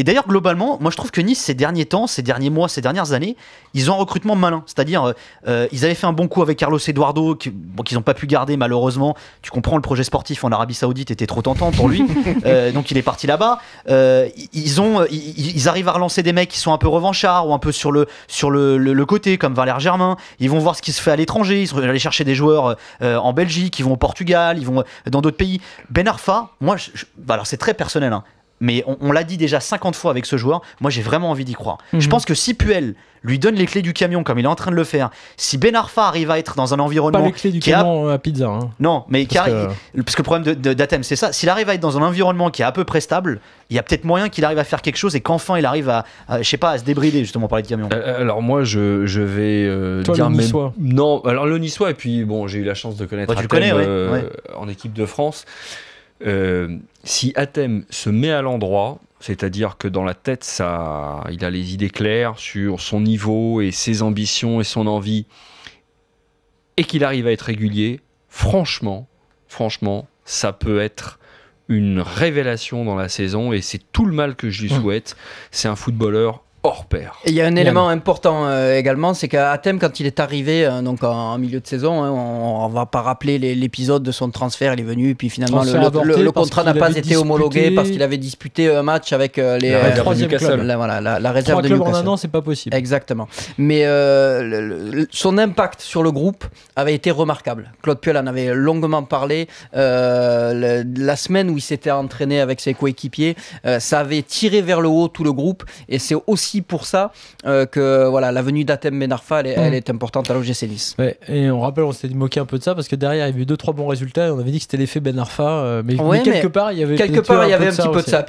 Et d'ailleurs, globalement, moi je trouve que Nice, ces derniers temps, ces derniers mois, ces dernières années, ils ont un recrutement malin. C'est-à-dire, ils avaient fait un bon coup avec Carlos Eduardo, qu'ils n'ont pas pu garder malheureusement. Tu comprends, le projet sportif en Arabie Saoudite était trop tentant pour lui. Donc il est parti là-bas. Ils arrivent à relancer des mecs qui sont un peu revanchards ou un peu sur le côté, comme Valère Germain. Ils vont voir ce qui se fait à l'étranger. Ils sont allés chercher des joueurs en Belgique, ils vont au Portugal, ils vont dans d'autres pays. Ben Arfa, moi, alors c'est très personnel, hein, mais on l'a dit déjà 50 fois avec ce joueur, moi j'ai vraiment envie d'y croire. Je pense que si Puel lui donne les clés du camion comme il est en train de le faire, si Ben Arfa arrive à être dans un environnement... Pas les clés du camion à pizza. Hein. Non, mais parce que le problème d'Athènes, c'est ça. S'il arrive à être dans un environnement qui est à peu près stable, il y a peut-être moyen qu'il arrive à faire quelque chose et qu'enfin il arrive à je sais pas, à se débrider, justement, parler de camion. Alors moi, je vais toi, dire le Niçois. Non, alors le Niçois, et puis bon, j'ai eu la chance de connaître Athènes en équipe de France. Si Athènes se met à l'endroit, c'est-à-dire que dans la tête, il a les idées claires sur son niveau et ses ambitions et son envie, et qu'il arrive à être régulier, franchement, ça peut être une révélation dans la saison, et c'est tout le mal que je lui souhaite. C'est un footballeur hors pair. Et il y a un élément important également, c'est qu'à Athènes, quand il est arrivé donc en milieu de saison, hein, on va pas rappeler l'épisode de son transfert, il est venu et puis finalement le contrat n'a pas été homologué parce qu'il avait disputé un match avec les troisième club. La réserve de Newcastle. En un an, c'est pas possible. Exactement. Mais son impact sur le groupe avait été remarquable. Claude Puel en avait longuement parlé. La semaine où il s'était entraîné avec ses coéquipiers, ça avait tiré vers le haut tout le groupe, et c'est aussi pour ça que voilà, la venue d'Athème Ben Arfa elle est importante à l'OGC Nice. Ouais, et on rappelle, on s'était moqué un peu de ça parce que derrière il y avait eu 2-3 bons résultats et on avait dit que c'était l'effet Ben Arfa, mais quelque part il y avait un petit peu de ça.